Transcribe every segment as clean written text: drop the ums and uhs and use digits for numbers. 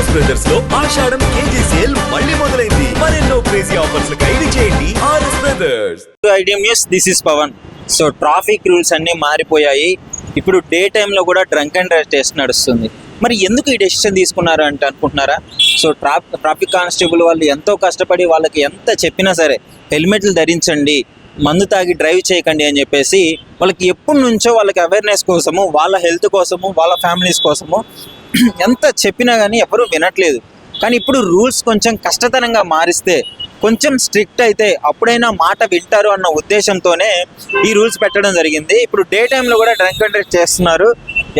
RS brothers లో ఆషాఢం KG sale మళ్ళీ మొదలైంది. మరెన్నో క్రేజీ ఆఫర్స్ ఖైదీ చేయండి ఆర్ఎస్ బ్రదర్స్. ఐడియం news, this is Pawan. So traffic rules అన్ని మారిపోయాయి. ఇప్పుడు డే టైంలో కూడా డ్రంక్ అండ్ డ్రైవ్ టెస్ట్ నడుస్తుంది. మరి ఎందుకు ఈ డెసిషన్ తీసుకున్నారు అంటే అనుకుంటున్నారా? సో ట్రాఫిక్ కానిస్టేబుల్ వాళ్ళు ఎంతో కష్టపడి వాళ్ళకి ఎంత చెప్పినా సరే హెల్మెట్లు ధరించండి, మందు తాగి డ్రైవ్ చేయకండి అని చెప్పేసి వాళ్ళకి ఎప్పటి నుంచో వాళ్ళకి అవేర్నెస్ కోసము, వాళ్ళ హెల్త్ కోసము, వాళ్ళ ఫ్యామిలీస్ కోసము ఎంత చెప్పినా కానీ ఎవరు వినట్లేదు. కానీ ఇప్పుడు రూల్స్ కొంచెం కష్టతరంగా మారిస్తే, కొంచెం స్ట్రిక్ట్ అయితే అప్పుడైనా మాట వింటారు అన్న ఉద్దేశంతోనే ఈ రూల్స్ పెట్టడం జరిగింది. ఇప్పుడు డే టైంలో కూడా డ్రంక్ అండ్ డ్రైవ్ చేస్తున్నారు.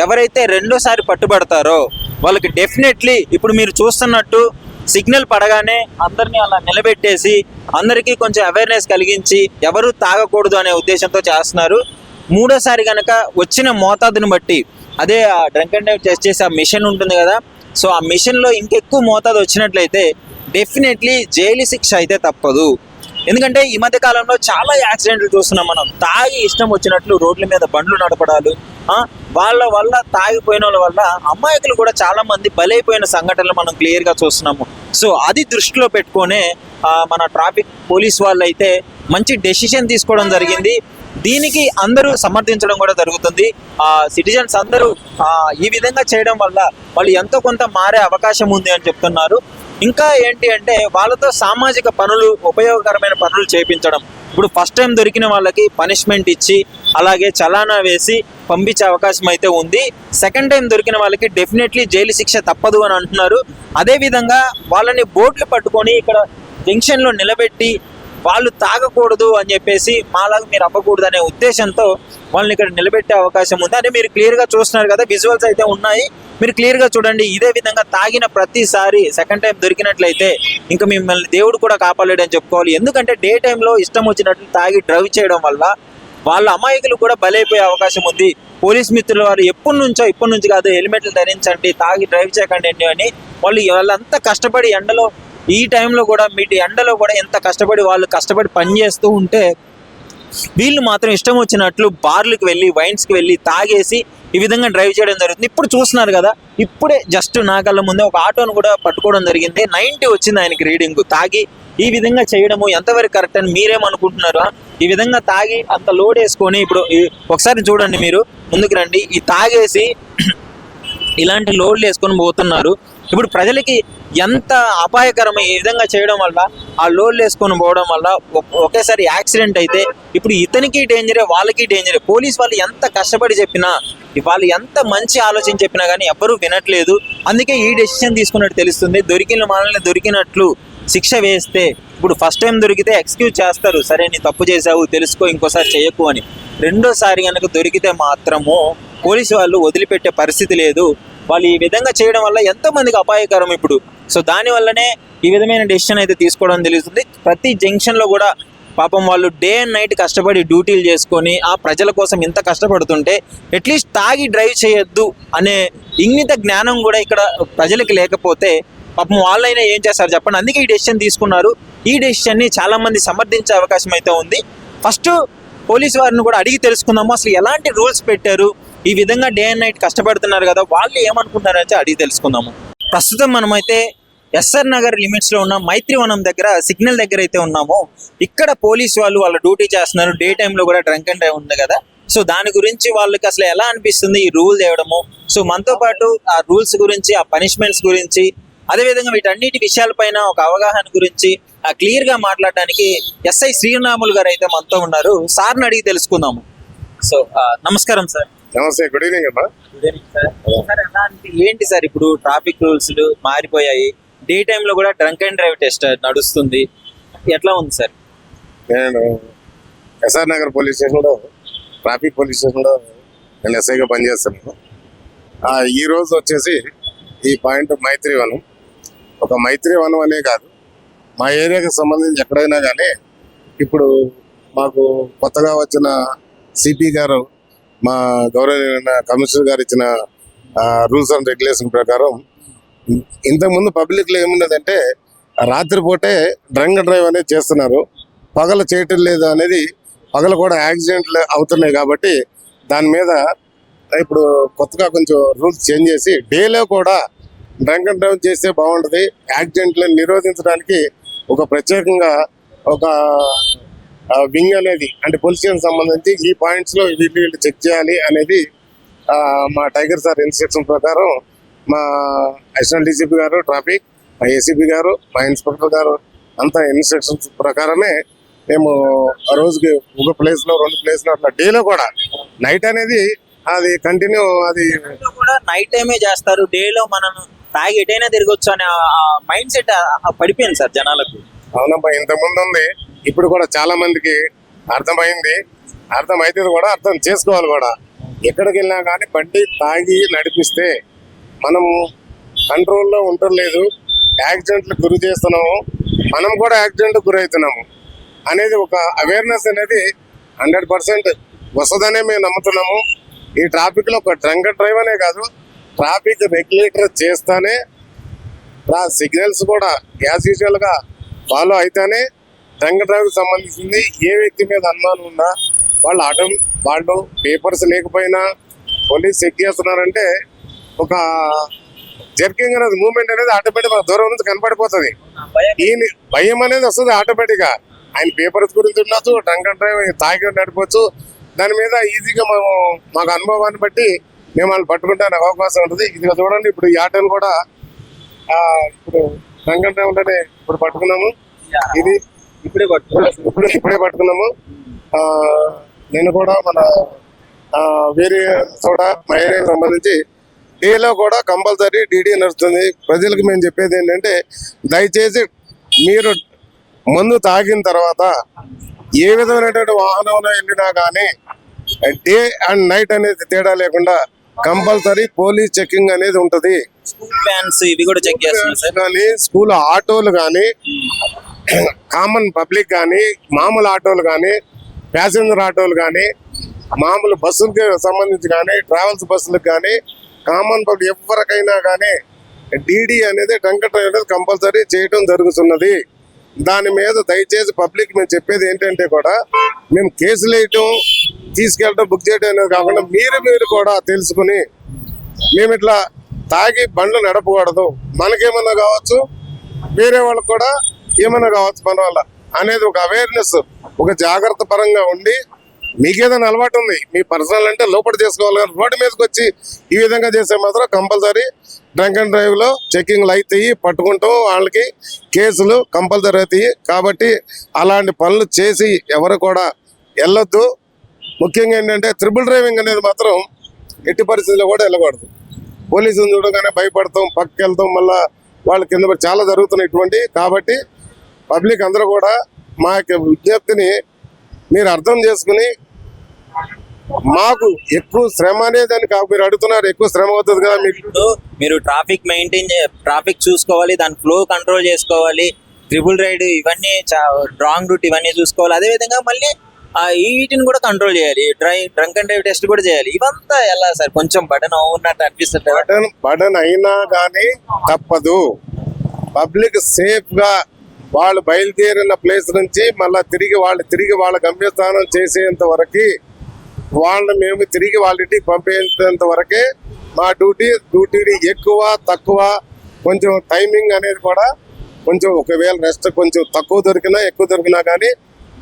ఎవరైతే రెండోసారి పట్టుబడతారో వాళ్ళకి డెఫినెట్లీ ఇప్పుడు మీరు చూస్తున్నట్టు సిగ్నల్ పడగానే అందరినీ అలా నిలబెట్టేసి అందరికీ కొంచెం అవేర్నెస్ కలిగించి ఎవరు తాగకూడదు అనే ఉద్దేశంతో చేస్తున్నారు. మూడోసారి కనుక వచ్చిన మోతాదుని బట్టి, అదే ఆ డ్రంక్ అండ్ డ్రైవ్ టెస్ట్ చేసే ఆ మిషన్ ఉంటుంది కదా, సో ఆ మిషన్లో ఇంకెక్కువ మోతాదు వచ్చినట్లయితే డెఫినెట్లీ జైలు శిక్ష అయితే తప్పదు. ఎందుకంటే ఈ మధ్య కాలంలో చాలా యాక్సిడెంట్లు చూస్తున్నాం మనం. తాగి ఇష్టం వచ్చినట్లు రోడ్ల మీద బండ్లు నడపడాలు, వాళ్ళ వల్ల తాగిపోయిన వాళ్ళ వల్ల అమాయకులు కూడా చాలా మంది బలైపోయిన సంఘటనలు మనం క్లియర్గా చూస్తున్నాము. సో అది దృష్టిలో పెట్టుకొనే మన ట్రాఫిక్ పోలీస్ వాళ్ళు అయితే మంచి డెసిషన్ తీసుకోవడం జరిగింది. దీనికి అందరూ సమర్థించడం కూడా జరుగుతుంది. సిటిజన్స్ అందరూ ఈ విధంగా చేయడం వల్ల వాళ్ళు ఎంతో కొంత మారే అవకాశం ఉంది అని చెప్తున్నారు. ఇంకా ఏంటి అంటే వాళ్ళతో సామాజిక పనులు, ఉపయోగకరమైన పనులు చేయించడం. ఇప్పుడు ఫస్ట్ టైం దొరికిన వాళ్ళకి పనిష్మెంట్ ఇచ్చి అలాగే చలానా వేసి పంపించే అవకాశం అయితే ఉంది. సెకండ్ టైం దొరికిన వాళ్ళకి డెఫినెట్లీ జైలు శిక్ష తప్పదు అని అంటున్నారు. అదేవిధంగా వాళ్ళని బోట్లు పట్టుకొని ఇక్కడ జంక్షన్లో నిలబెట్టి వాళ్ళు తాగకూడదు అని చెప్పేసి మాలాగా మీరు అవ్వకూడదు అనే ఉద్దేశంతో వాళ్ళని ఇక్కడ నిలబెట్టే అవకాశం ఉంది. అంటే మీరు క్లియర్గా చూస్తున్నారు కదా, విజువల్స్ అయితే ఉన్నాయి, మీరు క్లియర్గా చూడండి. ఇదే విధంగా తాగిన ప్రతిసారి సెకండ్ టైం దొరికినట్లయితే ఇంకా మిమ్మల్ని దేవుడు కూడా కాపాడలేడు అని చెప్పుకోవాలి. ఎందుకంటే డే టైంలో ఇష్టం వచ్చినట్లు తాగి డ్రైవ్ చేయడం వల్ల వాళ్ళ అమాయకులు కూడా బలైపోయే అవకాశం ఉంది. పోలీస్ మిత్రుల వారు ఇప్పటి నుంచి కాదు, హెల్మెట్లు ధరించండి, తాగి డ్రైవ్ చేయకండి అని వాళ్ళంతా కష్టపడి ఎండలో, ఈ టైంలో కూడా మీటి ఎండలో కూడా ఎంత కష్టపడి వాళ్ళు పని చేస్తూ ఉంటే వీళ్ళు మాత్రం ఇష్టం వచ్చినట్లు బార్లకు వెళ్ళి, వైన్స్కి వెళ్ళి తాగేసి ఈ విధంగా డ్రైవ్ చేయడం జరుగుతుంది. ఇప్పుడు చూస్తున్నారు కదా, ఇప్పుడే జస్ట్ నా కళ్ళ ముందే ఒక ఆటోను కూడా పట్టుకోవడం జరిగింది. 90 వచ్చింది ఆయనకి రీడింగ్. తాగి ఈ విధంగా చేయడము ఎంతవరకు కరెక్ట్ అని మీరేమనుకుంటున్నారు? ఈ విధంగా తాగి అంత లోడ్ వేసుకొని ఇప్పుడు ఒకసారి చూడండి, మీరు ముందుకు రండి. ఈ తాగేసి ఇలాంటి లోడ్లు వేసుకొని పోతున్నారు. ఇప్పుడు ప్రజలకి ఎంత అపాయకరం ఈ విధంగా చేయడం వల్ల, ఆ లోడ్లు వేసుకొని పోవడం వల్ల ఒకేసారి యాక్సిడెంట్ అయితే ఇప్పుడు ఇతనికి డేంజరే, వాళ్ళకి డేంజరే. పోలీస్ వాళ్ళు ఎంత కష్టపడి చెప్పినా, వాళ్ళు ఎంత మంచి ఆలోచన చెప్పినా కానీ ఎవ్వరూ వినట్లేదు. అందుకే ఈ డెసిషన్ తీసుకున్నట్టు తెలుస్తుంది. మనల్ని దొరికినట్లు శిక్ష వేస్తే, ఇప్పుడు ఫస్ట్ టైం దొరికితే ఎక్స్క్యూజ్ చేస్తారు, సరే నీ తప్పు చేసావు తెలుసుకో, ఇంకోసారి చేయకు అని. రెండోసారి కనుక దొరికితే మాత్రము పోలీసు వాళ్ళు వదిలిపెట్టే పరిస్థితి లేదు. వాళ్ళు ఈ విధంగా చేయడం వల్ల ఎంతో మందికి అపాయకరం ఇప్పుడు. సో దానివల్లనే ఈ విధమైన డెసిషన్ అయితే తీసుకోవడం తెలుస్తుంది. ప్రతి జంక్షన్లో కూడా పాపం వాళ్ళు డే అండ్ నైట్ కష్టపడి డ్యూటీలు చేసుకొని ఆ ప్రజల కోసం ఇంత కష్టపడుతుంటే అట్లీస్ట్ తాగి డ్రైవ్ చేయొద్దు అనే ఇంగిత జ్ఞానం కూడా ఇక్కడ ప్రజలకి లేకపోతే పాపం వాళ్ళైనా ఏం చేస్తారు చెప్పండి. అందుకే ఈ డెసిషన్ తీసుకున్నారు. ఈ డెసిషన్ని చాలామంది సమర్థించే అవకాశం అయితే ఉంది. ఫస్ట్ పోలీసు వారిని కూడా అడిగి తెలుసుకుందాము, అసలు ఎలాంటి రూల్స్ పెట్టారు, ఈ విధంగా డే అండ్ నైట్ కష్టపడుతున్నారు కదా, వాళ్ళు ఏమనుకుంటున్నారైతే అడిగి తెలుసుకుందాము. ప్రస్తుతం మనమైతే ఎస్ఆర్ నగర్ లిమిట్స్లో ఉన్న మైత్రివనం దగ్గర, సిగ్నల్ దగ్గర అయితే ఉన్నాము. ఇక్కడ పోలీసు వాళ్ళు వాళ్ళ డ్యూటీ చేస్తున్నారు. డే టైంలో కూడా డ్రంక్ అండ్ డ్రైవ్ ఉంది కదా, సో దాని గురించి వాళ్ళకి అసలు ఎలా అనిపిస్తుంది ఈ రూల్ తేవడము. సో మనతో పాటు ఆ రూల్స్ గురించి, ఆ పనిష్మెంట్స్ గురించి, అదేవిధంగా వీటన్నిటి విషయాలపైన ఒక అవగాహన గురించి క్లియర్గా మాట్లాడడానికి ఎస్ఐ శ్రీరాములు గారు అయితే మనతో ఉన్నారు. సార్ని అడిగి తెలుసుకుందాము. సో నమస్కారం సార్. నమస్తే, గుడ్ ఈవినింగ్ అమ్మా. Good evening sir. సార్ ఏంటి సార్ ఇప్పుడు ట్రాఫిక్ రూల్స్ మారిపోయాయి, డే టైంలో కూడా డ్రంక్ అండ్ డ్రైవ్ టెస్ట్ నడుస్తుంది, ఎట్లా ఉంది సార్? నేను ఎస్ఆర్ నగర్ పోలీస్ స్టేషన్లో, ట్రాఫిక్ పోలీస్ స్టేషన్లో నేను ఎస్ఐగా పనిచేస్తున్నాను. ఈరోజు వచ్చేసి ఈ పాయింట్ మైత్రివనం. ఒక మైత్రివనం అనే కాదు, మా ఏరియాకి సంబంధించి ఎక్కడైనా కానీ ఇప్పుడు మాకు కొత్తగా వచ్చిన సిపి గారు, మా గౌరవనీయ కమిషనర్ గారు ఇచ్చిన రూల్స్ అండ్ రెగ్యులేషన్ ప్రకారం ఇంతకుముందు పబ్లిక్లో ఏమున్నదంటే రాత్రిపూటే డ్రంక్ డ్రైవ్ అనేది చేస్తున్నారు, పగలు చేయటం లేదు అనేది. పగలు కూడా యాక్సిడెంట్లు అవుతున్నాయి కాబట్టి దాని మీద ఇప్పుడు కొత్తగా కొంచెం రూల్స్ చేంజ్ చేసి డేలో కూడా డ్రంక్ అండ్ డ్రైవ్ చేస్తే బాగుంటుంది. యాక్సిడెంట్లను నిరోధించడానికి ఒక ప్రత్యేకంగా ఒక వింగ్ అనేది అంటే పోలీస్ స్టేషన్ సంబంధించి ఈ పాయింట్స్ లో వీళ్ళు చెక్ చేయాలి అనేది మా టైగర్ సార్ ఇన్స్ట్రక్షన్ ప్రకారం మా అడిషనల్ డీసీపీ గారు ట్రాఫిక్, మా ఏసీపీ గారు, మా ఇన్స్పెక్టర్ గారు అంతా ఇన్స్ట్రక్షన్స్ ప్రకారమే మేము ఆ రోజుకి ఒక ప్లేస్ లో 2 ప్లేస్ లో అట్లా డేలో కూడా నైట్ అనేది అది కంటిన్యూ అది కూడా నైట్ టైమే చేస్తారు. డేలో మనం తాగి ఎటైనా తిరగొచ్చు అనే మైండ్ సెట్ పడిపోయింది సార్ జనాలకు. అవునబ్బా, ఇంతకుముందు ఉంది, ఇప్పుడు కూడా చాలా మందికి అర్థమైంది. అర్థమైతే కూడా అర్థం చేసుకోవాలి కూడా. ఎక్కడికి వెళ్ళినా కానీ బండి తాగి నడిపిస్తే మనం కంట్రోల్లో ఉండలేదు, యాక్సిడెంట్లకు గురి చేస్తున్నాము, మనం కూడా యాక్సిడెంట్ గురవుతున్నాము అనేది ఒక అవేర్నెస్ అనేది 100% వస్తుందనే మేము నమ్ముతున్నాము. ఈ ట్రాఫిక్ లో ఒక డ్రంక్ అండ్ డ్రైవ్ అనే కాదు, ట్రాఫిక్ రెగ్యులేటర్ చేస్తానే సిగ్నల్స్ కూడా యాజ్ యూజువల్ గా ఫాలో అయితేనే డ్రంక్ అండ్ డ్రైవ్ కి సంబంధించింది ఏ వ్యక్తి మీద అనుమానం ఉందా, వాళ్ళు పేపర్స్ లేకపోయినా పోలీస్ చెక్ చేస్తున్నారంటే ఒక జర్కింగ్ అనేది మూవ్మెంట్ అనేది ఆటోమేటిక్ మన దూరం నుంచి కనపడిపోతుంది. ఈ భయం అనేది వస్తుంది ఆటోమేటిక్ గా. ఆయన పేపర్స్ గురించి ఉండొచ్చు, డ్రంక్ అండ్ డ్రైవ్ తాగి నడిపొచ్చు, దాని మీద ఈజీగా మాకు అనుభవాన్ని బట్టి మేము వాళ్ళు పట్టుకుంటానికి అవకాశం ఉంటుంది. ఇది చూడండి, ఇప్పుడు ఈ ఆటోలు కూడా ఇప్పుడు డ్రంక్ అండ్ డ్రైవ్ లోనే ఇప్పుడు పట్టుకున్నాము. ఇది ఇప్పుడే పట్టుకున్నాము. నేను కూడా మన వేరే చోట మా ఏరియాకి సంబంధించి డేలో కూడా కంపల్సరీ డీడీ నడుస్తుంది. ప్రజలకు మేము చెప్పేది ఏంటంటే, దయచేసి మీరు మందు తాగిన తర్వాత ఏ విధమైనటువంటి వాహనంలో వెళ్ళినా కానీ డే అండ్ నైట్ అనేది తేడా లేకుండా కంపల్సరీ పోలీస్ చెకింగ్ అనేది ఉంటది. స్కూల్ వ్యాన్స్ ఇవి కూడా చెక్ చేస్తున్నారు సార్. కానీ స్కూల్ ఆటోలు కానీ, కామన్ పబ్లిక్ కానీ, మామూలు ఆటోలు కానీ, ప్యాసింజర్ ఆటోలు కానీ, మామూలు బస్సులకి సంబంధించి కానీ, ట్రావెల్స్ బస్సులకు కానీ, కామన్ పబ్లిక్ ఎవరికైనా కానీ డీడీ అనేది డ్రంక్ అండ్ డ్రైవ్ అనేది కంపల్సరీ చేయడం జరుగుతున్నది. దాని మీద దయచేసి పబ్లిక్ మేము చెప్పేది ఏంటంటే కూడా, మేము కేసులు వేయటం, తీసుకెళ్ళటం, బుక్ చేయడం అనేది కాకుండా మీరు కూడా తెలుసుకుని మేము ఇట్లా తాగి బండ్లు నడపకూడదు, మనకేమన్నా కావచ్చు, వేరే వాళ్ళకు కూడా ఏమన్నా కావచ్చు మన వల్ల అనేది ఒక అవేర్నెస్, ఒక జాగ్రత్త పరంగా ఉండి, మీకేదైనా అలవాటు ఉంది మీ పర్సనల్ అంటే లోపల చేసుకోవాలి, కానీ రోడ్డు మీదకి వచ్చి ఈ విధంగా చేసే మాత్రం కంపల్సరీ డ్రంక్ అండ్ డ్రైవ్ లో చెకింగ్లు అవుతాయి, పట్టుకుంటాం, వాళ్ళకి కేసులు కంపల్సరీ అవుతాయి. కాబట్టి అలాంటి పనులు చేసి ఎవరు కూడా వెళ్ళొద్దు. ముఖ్యంగా ఏంటంటే ట్రిపుల్ డ్రైవింగ్ అనేది మాత్రం ఎట్టి పరిస్థితుల్లో కూడా వెళ్ళకూడదు. పోలీసులు చూడగానే భయపడతాం, పక్కకి వెళ్తాం, మళ్ళా వాళ్ళ కింద పడి చాలా జరుగుతున్నాయి ఇటువంటి. కాబట్టి పబ్లిక్ అందరూ కూడా మా యొక్క విజ్ఞప్తిని మీరు అర్థం చేసుకుని, మాకు ఎక్కువ శ్రమ అనేది అని మీరు అడుగుతున్నారు, ఎక్కువ శ్రమ అవుతుంది కదా మీకు. మీరు ట్రాఫిక్ చూసుకోవాలి, దాని ఫ్లో కంట్రోల్ చేసుకోవాలి, ట్రిపుల్ రైడ్ ఇవన్నీ రాంగ్ రూట్ ఇవన్నీ చూసుకోవాలి. అదే విధంగా మళ్ళీ వీటిని కూడా కంట్రోల్ చేయాలి, డ్రంక్ అండ్ డ్రైవ్ టెస్ట్ కూడా చేయాలి. ఇవంతా ఎలా సార్ కొంచెం బటన్ ఉన్నట్టు అనిపిస్తుంది. బటన్ అయినా కానీ తప్పదు. పబ్లిక్ సేఫ్ గా వాళ్ళు బయలుదేరిన ప్లేస్ నుంచి మళ్ళా తిరిగి వాళ్ళ గమ్యస్థానం చేసేంత వరకు, వాళ్ళని మేము తిరిగి వాళ్ళ ఇంటికి పంపేంత వరకే మా డ్యూటీని ఎక్కువ తక్కువ కొంచెం టైమింగ్ అనేది కూడా కొంచెం, ఒకవేళ రెస్ట్ కొంచెం తక్కువ దొరికినా ఎక్కువ దొరికినా కానీ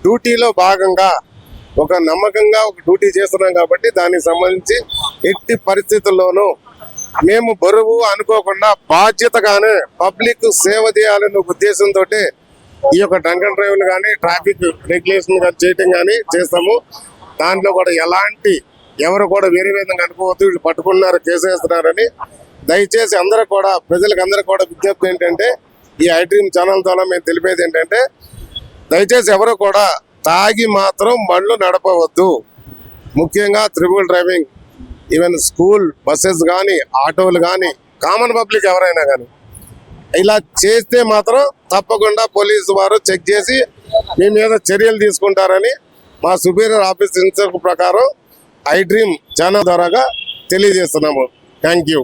డ్యూటీలో భాగంగా ఒక నమ్మకంగా ఒక డ్యూటీ చేస్తున్నాం. కాబట్టి దానికి సంబంధించి ఎట్టి పరిస్థితుల్లోనూ మేము బరువు అనుకోకుండా బాధ్యతగానే పబ్లిక్ సేవ చేయాలనే ఉద్దేశంతో ఈ యొక్క డ్రంక్ అండ్ డ్రైవ్లు కానీ, ట్రాఫిక్ రెగ్యులేషన్ కానీ చేయటం కానీ చేస్తాము. దాంట్లో కూడా ఎవరు కూడా వేరే విధంగా అనుకోవద్దు, వీళ్ళు పట్టుకున్నారు, కేసు వేస్తున్నారని. దయచేసి అందరూ కూడా, ప్రజలకు కూడా విజ్ఞప్తి ఏంటంటే, ఈ ఐడ్రీమ్ ఛానల్ ద్వారా మేము తెలిపేది ఏంటంటే, దయచేసి ఎవరు కూడా తాగి మాత్రం బండ్లు నడపవద్దు. ముఖ్యంగా triple driving, even school buses కానీ, ఆటోలు కానీ, కామన్ పబ్లిక్ ఎవరైనా కానీ ఇలా చేస్తే మాత్రం తప్పకుండా పోలీసు వారు చెక్ చేసి మీ మీద చర్యలు తీసుకుంటారని మా సుపీరియర్ ఆఫీస్ ఇన్స్ట్రక్షన్ ప్రకారం ఐడ్రీమ్ ఛానల్ ద్వారాగా తెలియజేస్తున్నాము. Thank you.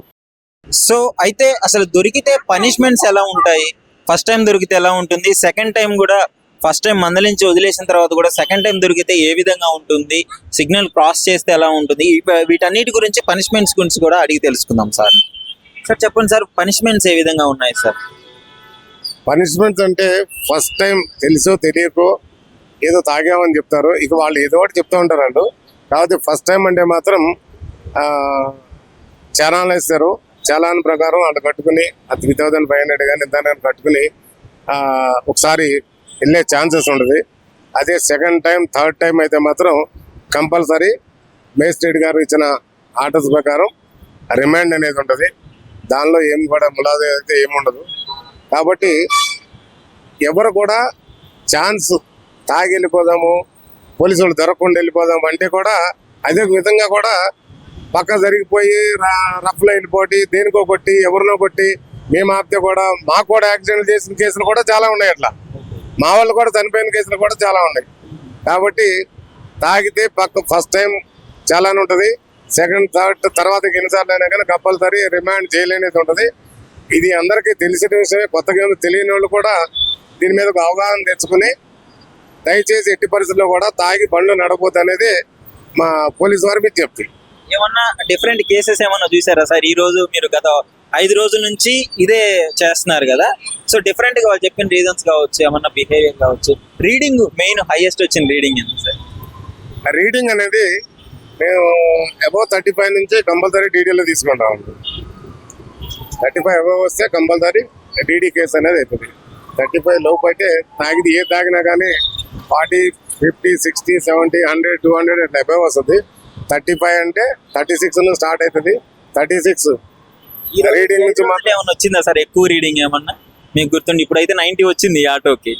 సో అయితే అసలు దొరికితే పనిష్మెంట్స్ ఎలా ఉంటాయి? ఫస్ట్ టైం దొరికితే ఎలా ఉంటుంది? సెకండ్ టైం కూడా, ఫస్ట్ టైం మందలించి వదిలేసిన తర్వాత కూడా సెకండ్ టైం దొరికితే ఏ విధంగా ఉంటుంది? సిగ్నల్ క్రాస్ చేస్తే ఎలా ఉంటుంది? వీటన్నిటి గురించి, పనిష్మెంట్స్ గురించి కూడా అడిగి తెలుసుకుందాం సార్. సార్ చెప్పండి సార్, పనిష్మెంట్స్ ఏ విధంగా ఉన్నాయి సార్? పనిష్మెంట్స్ అంటే ఫస్ట్ టైం తెలుసో తెలియకో ఏదో తాగామని చెప్తారు, ఇక వాళ్ళు ఏదో ఒకటి చెప్తూ ఉంటారు వాళ్ళు. కాకపోతే ఫస్ట్ టైం అంటే మాత్రం చలానాలు వేస్తారు. చలాన్ ప్రకారం వాళ్ళు కట్టుకుని 3,500 కానీ దాన్ని కట్టుకుని ఒకసారి వెళ్ళే ఛాన్సెస్ ఉంటుంది. అదే సెకండ్ టైం థర్డ్ టైం అయితే మాత్రం కంపల్సరీ మేజిస్ట్రేట్ గారు ఇచ్చిన ఆర్డర్స్ ప్రకారం రిమాండ్ అనేది ఉంటుంది. దానిలో ఏం కూడా ములాద అయితే ఏముండదు. కాబట్టి ఎవరు కూడా ఛాన్స్ తాగి వెళ్ళిపోదాము, పోలీసు వాళ్ళు దొరకకుండా వెళ్ళిపోదాము అంటే కూడా అదే విధంగా కూడా పక్క జరిగిపోయి రఫ్లో వెళ్ళిపోయి దేనికో కొట్టి ఎవరినో కొట్టి మేము ఆపితే కూడా మాకు కూడా యాక్సిడెంట్ చేసిన కేసులు కూడా చాలా ఉన్నాయి. అట్లా మా వాళ్ళు కూడా చనిపోయిన కేసులు కూడా చాలా ఉన్నాయి. కాబట్టి తాగితే పక్క ఫస్ట్ టైం చాలానే ఉంటుంది, సెకండ్ థర్డ్ తర్వాత ఎన్నిసార్లు అయినా కానీ కంపల్సరీ రిమాండ్ చేయలేనిది ఉంటుంది. ఇది అందరికీ తెలిసిన విషయమే. కొత్తగా తెలియని వాళ్ళు కూడా దీని మీద ఒక అవగాహన తెచ్చుకుని దయచేసి ఎట్టి పరిస్థితుల్లో కూడా తాగి బండ్లు నడపొద్దు అనేది మా పోలీసు వారి విజ్ఞప్తి. ఏమన్నా డిఫరెంట్ కేసెస్ ఏమన్నా చూసారా సార్? ఈ రోజు మీరు గత 5 రోజుల నుంచి ఇదే చేస్తున్నారు కదా, సో డిఫరెంట్ గా వాళ్ళు చెప్పిన రీజన్స్ కావచ్చు, ఏమన్నా బిహేవియర్ కావచ్చు. రీడింగ్ మెయిన్ హైయెస్ట్ వచ్చిన రీడింగ్ ఎంత సార్? రీడింగ్ అనేది మేము అబౌవ్ 35 నుంచి కంపల్సరీ డీడీలో తీసుకుంటాం. 35 అబౌవ్ వస్తే కంపల్సరీ డీడీ కేసు అనేది అవుతుంది. 35 లోపు అయితే తాగిది ఏ తాగినా కానీ 40, 50, 60, 70, 100, 200 అట్లా అబౌవ్ వస్తుంది. 35 అంటే 36 నుంచి స్టార్ట్ అవుతుంది. 36 రీడింగ్ నుంచి ఏమన్నా వచ్చిందా సార్ ఎక్కువ రీడింగ్ ఏమన్నా మీకు గుర్తుండి? ఇప్పుడైతే 90 వచ్చింది ఈ ఆటోకి.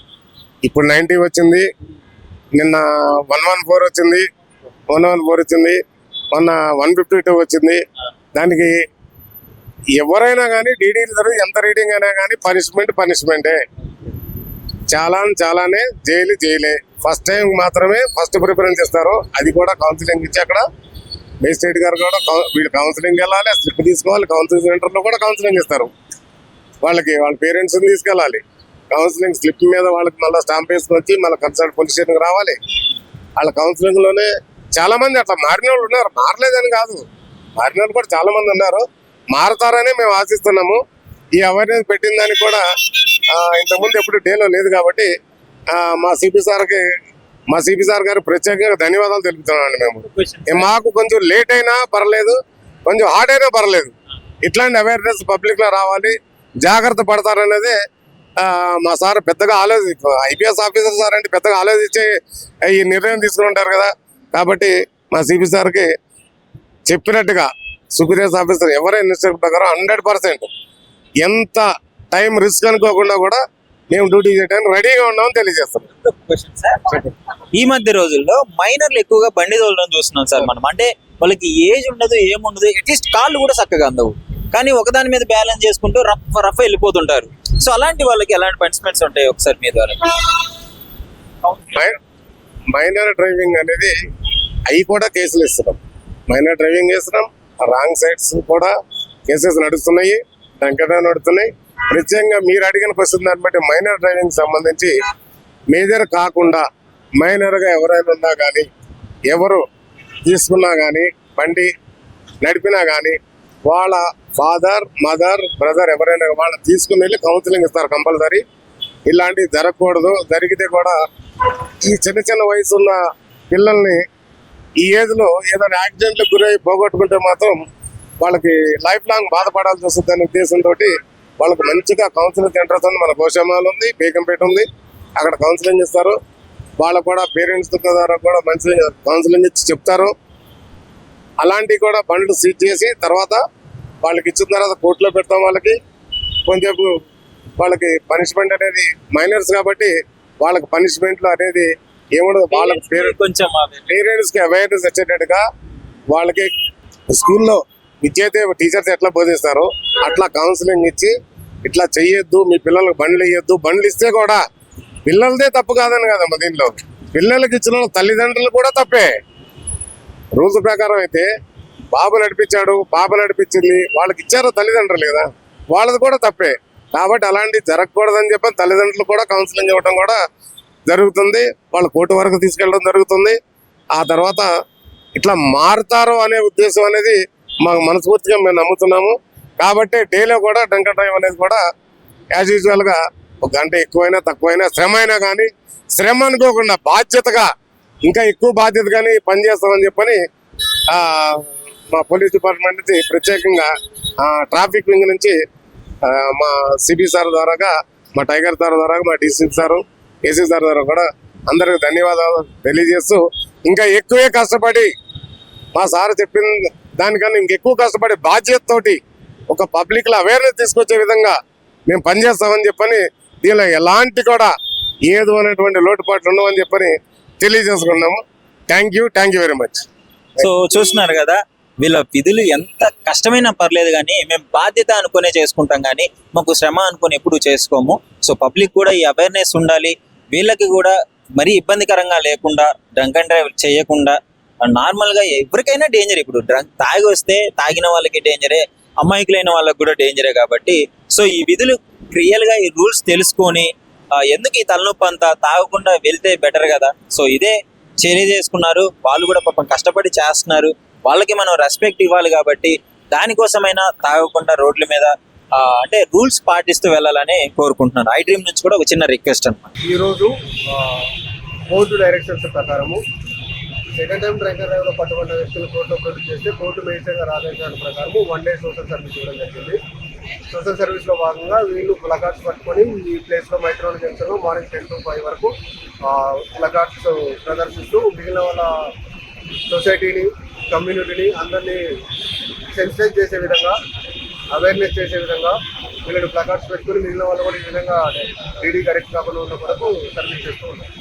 ఇప్పుడు 90 వచ్చింది, నిన్న 114 వచ్చింది, 114 వచ్చింది, మొన్న 152 వచ్చింది. దానికి ఎవరైనా కానీ డీడీలు జరిగి ఎంత రీడింగ్ అయినా కానీ పనిష్మెంటే. చాలానే జైలే. ఫస్ట్ టైం మాత్రమే ఫస్ట్ ప్రిఫరెన్స్ ఇస్తారు. అది కూడా కౌన్సిలింగ్ ఇచ్చి అక్కడ మేజిస్ట్రేట్ గారు కూడా వీళ్ళు కౌన్సిలింగ్ వెళ్ళాలి, స్లిప్ తీసుకోవాలి. కౌన్సిలింగ్ సెంటర్లో కూడా కౌన్సిలింగ్ ఇస్తారు. వాళ్ళ పేరెంట్స్ని తీసుకెళ్ళాలి. కౌన్సిలింగ్ స్లిప్ మీద వాళ్ళకి మళ్ళీ స్టాంప్ వేసుకొని వచ్చి మళ్ళీ కన్సల్ట్ పోలీస్ స్టేషన్కి రావాలి. వాళ్ళ కౌన్సిలింగ్లోనే చాలా మంది అట్లా మారిన వాళ్ళు ఉన్నారు. మారలేదని కాదు, మారిన వాళ్ళు కూడా చాలా మంది ఉన్నారు. మారుతారని మేము ఆశిస్తున్నాము. ఈ అవేర్నెస్ పెట్టిన దానికి కూడా ఇంతకుముందు ఎప్పుడు డేలో లేదు కాబట్టి మా సిపి సార్ గారు ప్రత్యేకంగా ధన్యవాదాలు తెలుపుతున్నామండి. మేము మాకు కొంచెం లేట్ అయినా పర్లేదు, కొంచెం హార్డ్ అయినా పర్లేదు, ఇట్లాంటి అవేర్నెస్ పబ్లిక్ లో రావాలి, జాగ్రత్త పడతారనేది మా సార్ పెద్దగా ఐపీఎస్ ఆఫీసర్ సార్ అంటే పెద్దగా ఆలోచించి ఈ నిర్ణయం తీసుకుని ఉంటారు కదా. కాబట్టి మా సిపి సార్కి చెప్పినట్టుగా సుపీరియర్ ఆఫీసర్ ఎవరైనా ఇన్స్ట్రక్షన్ ప్రకారం 100% ఎంత టైం రిస్క్ అనుకోకుండా కూడా మేము డ్యూటీ చేయడానికి రెడీగా ఉన్నామని తెలియజేస్తాం. ఈ మధ్య రోజుల్లో మైనర్లు ఎక్కువగా బండి తోలడం చూస్తున్నాం సార్ మనం. అంటే వాళ్ళకి ఏజ్ ఉండదు, ఏముండదు, అట్లీస్ట్ కాళ్ళు కూడా చక్కగా అందవు, కానీ ఒకదాని మీద బ్యాలెన్స్ చేసుకుంటూ రఫ్ వెళ్ళిపోతుంటారు. సో అలాంటి వాళ్ళకి ఎలాంటి పనిష్మెంట్స్ ఉంటాయి ఒకసారి మీ ద్వారా? మైనర్ డ్రైవింగ్ అనేది అవి కూడా కేసులు ఇస్తున్నాం. మైనర్ డ్రైవింగ్ చేస్తున్నాం, రాంగ్ సైడ్స్ కూడా కేసెస్ నడుస్తున్నాయి, వెంకట నడుస్తున్నాయి. ప్రత్యేకంగా మీరు అడిగిన క్వశ్చన్ దాన్ని బట్టి మైనర్ డ్రైవింగ్ సంబంధించి మేజర్ కాకుండా మైనర్గా ఎవరైనా ఉన్నా కానీ, ఎవరు తీసుకున్నా కానీ, బండి నడిపినా కానీ వాళ్ళ ఫాదర్, మదర్, బ్రదర్ ఎవరైనా వాళ్ళు తీసుకుని వెళ్ళి కౌన్సిలింగ్ ఇస్తారు కంపల్సరీ. ఇలాంటివి జరగకూడదు. జరిగితే కూడా ఈ చిన్న వయసు ఉన్న పిల్లల్ని ఈ ఏజ్లో ఏదైనా యాక్సిడెంట్లకు గురై పోగొట్టుకుంటే మాత్రం వాళ్ళకి లైఫ్ లాంగ్ బాధపడాల్సి వస్తుంది అనే ఉద్దేశంతో వాళ్ళకి మంచిగా కౌన్సిలింగ్ సెంటర్స్ ఉంది. మన గోషామాల్ ఉంది, బేగంపేట ఉంది, అక్కడ కౌన్సిలింగ్ ఇస్తారు. వాళ్ళకు కూడా పేరెంట్స్ ద్వారా కూడా మంచి కౌన్సిలింగ్ ఇచ్చి చెప్తారు. అలాంటివి కూడా బండ్లు సీజ్ చేసి తర్వాత వాళ్ళకి ఇచ్చిన తర్వాత కోర్టులో పెడతాం. వాళ్ళకి కొంచెం వాళ్ళకి పనిష్మెంట్ అనేది మైనర్స్ కాబట్టి వాళ్ళకి పనిష్మెంట్లు అనేది ఏముండదు. వాళ్ళకి కొంచెం పేరెంట్స్కి అవేర్నెస్ వచ్చేటట్టుగా వాళ్ళకి స్కూల్లో విద్యైతే టీచర్స్ ఎట్లా బోధిస్తారో అట్లా కౌన్సిలింగ్ ఇచ్చి ఇట్లా చెయ్యొద్దు, మీ పిల్లలకు బండ్లు ఇవ్వద్దు. బండ్లు ఇస్తే కూడా పిల్లలదే తప్పు కాదని కదమ్మా, దీనిలో పిల్లలకి ఇచ్చిన తల్లిదండ్రులు కూడా తప్పే. రూల్స్ ప్రకారం అయితే బాబు నడిపించాడు, పాప నడిపించింది, వాళ్ళకి ఇచ్చారు తల్లిదండ్రులు కదా, వాళ్ళది కూడా తప్పే. కాబట్టి అలాంటివి జరగకూడదని చెప్పి తల్లిదండ్రులు కూడా కౌన్సిలింగ్ ఇవ్వడం కూడా జరుగుతుంది. వాళ్ళు కోర్టు వరకు తీసుకెళ్ళడం జరుగుతుంది. ఆ తర్వాత ఇట్లా మారుతారు అనే ఉద్దేశం అనేది మాకు మనస్ఫూర్తిగా మేము నమ్ముతున్నాము. కాబట్టి డేలో కూడా డ్రంక్ డ్రైవ్ అనేది కూడా యాజ్ యూజువల్గా 1 గంట ఎక్కువైనా తక్కువైనా శ్రమ అయినా కానీ శ్రమ అనుకోకుండా బాధ్యతగా ఇంకా ఎక్కువ బాధ్యతగానే పనిచేస్తామని చెప్పని మా పోలీస్ డిపార్ట్మెంట్ నుంచి ప్రత్యేకంగా ట్రాఫిక్ వింగ్ నుంచి మా సిబి సార్ ద్వారాగా మా టైగర్ సార్ ద్వారా మా డిసిపి సారు ఏసీ సార్ ద్వారా కూడా అందరికి ధన్యవాదాలు తెలియజేస్తూ ఇంకా ఎక్కువే కష్టపడి మా సార్ చెప్పిన దానికన్నా ఇంకెక్కువ కష్టపడి బాధ్యతతోటి ఒక పబ్లిక్లో అవేర్నెస్ తీసుకొచ్చే విధంగా మేము పనిచేస్తామని చెప్పని దీనిలో ఎలాంటి కూడా ఏదో అనేటువంటి లోటుపాట్లు ఉండవని చెప్పని తెలియజేసుకున్నాము. Thank you very much. So చూస్తున్నారు కదా, వీళ్ళ విధులు ఎంత కష్టమైనా పర్లేదు కానీ మేము బాధ్యత అనుకునే చేసుకుంటాం కానీ మాకు శ్రమ అనుకుని ఎప్పుడు చేసుకోము. సో పబ్లిక్ కూడా ఈ అవేర్నెస్ ఉండాలి, వీళ్ళకి కూడా మరీ ఇబ్బందికరంగా లేకుండా డ్రంక్ అండ్ డ్రైవ్ చేయకుండా నార్మల్గా ఎవరికైనా డేంజర్. ఇప్పుడు తాగి వస్తే తాగిన వాళ్ళకి డేంజరే, అమాయకులైన వాళ్ళకి కూడా డేంజరే. కాబట్టి సో ఈ విధులు రియల్గా ఈ రూల్స్ తెలుసుకొని ఎందుకు ఈ తలనొప్పి అంతా తాగకుండా వెళ్తే బెటర్ కదా. సో ఇదే చేసుకున్నారు, వాళ్ళు కూడా పాపం కష్టపడి చేస్తున్నారు, వాళ్ళకి మనం రెస్పెక్ట్ ఇవ్వాలి. కాబట్టి దానికోసమైనా తాగకుండా రోడ్ల మీద అంటే రూల్స్ పాటిస్తూ వెళ్ళాలని కోరుకుంటున్నాను. ఐ డ్రీమ్ నుంచి కూడా ఒక చిన్న రిక్వెస్ట్ అన్నమాట. ఈరోజు కోర్టు డైరెక్షన్స్ ప్రకారము సెకండ్ టైం డ్రంక్ అండ్ డ్రైవ్లో పట్టుకున్న వ్యక్తులు కోర్టులో ప్రొడ్యూస్ చేస్తే కోర్టు మేజర్ గారి ఆదేశాల ప్రకారం 1 డే సోషల్ సర్వీస్ ఇవ్వడం జరిగింది. సోషల్ సర్వీస్లో భాగంగా వీళ్ళు ప్లకార్డ్స్ పట్టుకొని ఈ ప్లేస్లో మైత్రోన్ జంక్షన్లో మార్నింగ్ 10 to 5 వరకు ప్లకార్డ్స్ ప్రదర్శిస్తూ మిగిలిన వాళ్ళ సొసైటీని కమ్యూనిటీని అందరినీ సెన్సిటైజ్ చేసే విధంగా అవేర్నెస్ చేసే విధంగా వీళ్ళని ప్లకార్డ్స్ పెట్టుకుని మిగిలిన వాళ్ళు కూడా ఈ విధంగా డీడీ కరెక్ట్ కాకుండా ఉన్న వరకు సర్వీస్ చేస్తూ ఉన్నారు.